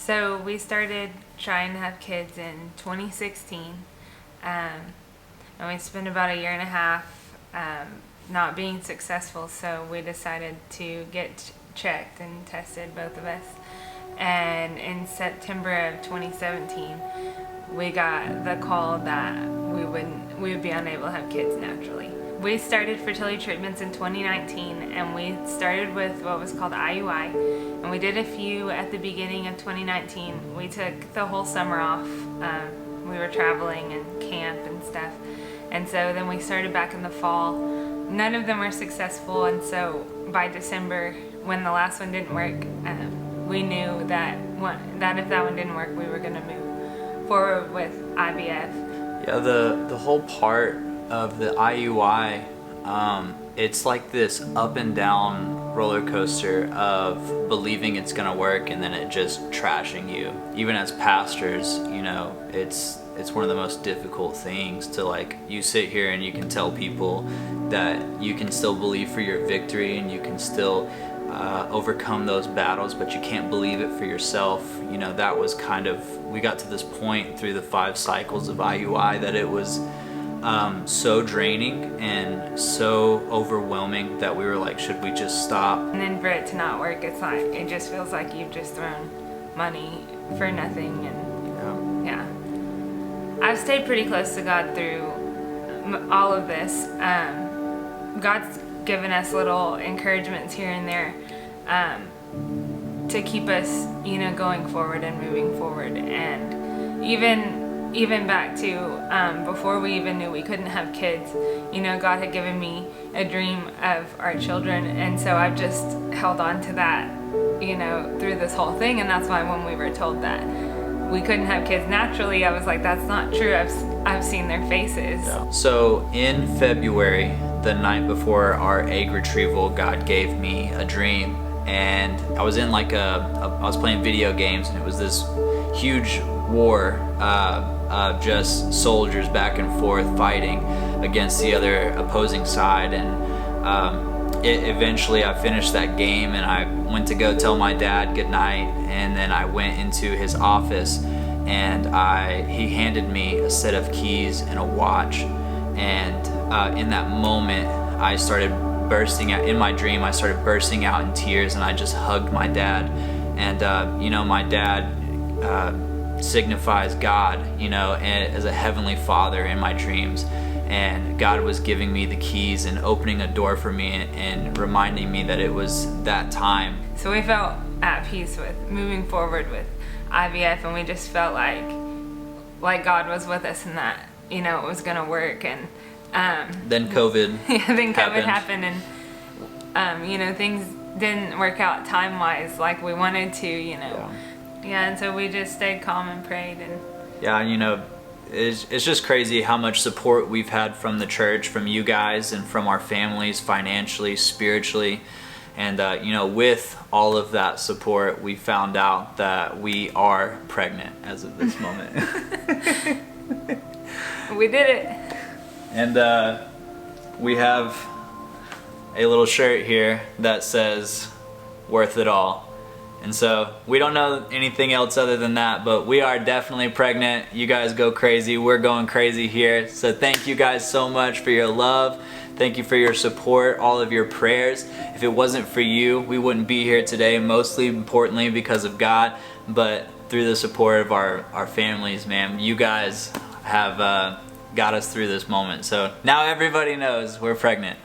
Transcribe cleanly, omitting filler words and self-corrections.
So we started trying to have kids in 2016, and we spent about a year and a half not being successful, so we decided to get checked and tested, both of us. And in September of 2017, we got the call that we would be unable to have kids naturally. We started Fertility Treatments in 2019, and we started with what was called IUI, and we did a few at the beginning of 2019. We took the whole summer off. We were traveling and camp and stuff, and so then we started back in the fall. None of them were successful, and so by December, when the last one didn't work, we knew that if that one didn't work, we were going to move forward with IVF. Yeah, the whole part of the IUI, it's like this up and down roller coaster of believing it's gonna work and then it just trashing you. Even as pastors, you know, it's one of the most difficult things to, like, you sit here and you can tell people that you can still believe for your victory and you can still overcome those battles, but you can't believe it for yourself. You know, that was kind of, we got to this point through the 5 cycles of IUI that it was so draining and so overwhelming that we were like, should we just stop? And then for it to not work, it's like, it just feels like you've just thrown money for nothing. And yeah. I've stayed pretty close to God through all of this. God's given us little encouragements here and there to keep us, you know, going forward and moving forward. And even back to before we even knew we couldn't have kids, you know, God had given me a dream of our children, and so I've just held on to that, you know, through this whole thing. And that's why when we were told that we couldn't have kids naturally, I was like, that's not true. I've seen their faces. Yeah. So in February, the night before our egg retrieval, God gave me a dream, and I was in like I was playing video games, and it was this huge war of just soldiers back and forth fighting against the other opposing side. And eventually I finished that game, and I went to go tell my dad goodnight, and then I went into his office, and he handed me a set of keys and a watch. And in that moment, I started bursting out, in my dream, I started bursting out in tears, and I just hugged my dad. And you know, my dad signifies God, you know, and as a heavenly father in my dreams. And God was giving me the keys and opening a door for me and reminding me that it was that time. So we felt at peace with moving forward with IVF, and we just felt like God was with us and that, you know, it was gonna work. And then COVID happened, and you know, things didn't work out time-wise like we wanted to, you know. Yeah, and so we just stayed calm and prayed. And yeah, and you know, it's just crazy how much support we've had from the church, from you guys, and from our families, financially, spiritually. And you know, with all of that support, we found out that we are pregnant as of this moment. We did it. And we have a little shirt here that says "Worth It All." And so we don't know anything else other than that, but we are definitely pregnant. You guys go crazy. We're going crazy here. So thank you guys so much for your love. Thank you for your support, all of your prayers. If it wasn't for you, we wouldn't be here today, mostly importantly because of God, but through the support of our families, man. You guys have got us through this moment. So now everybody knows we're pregnant.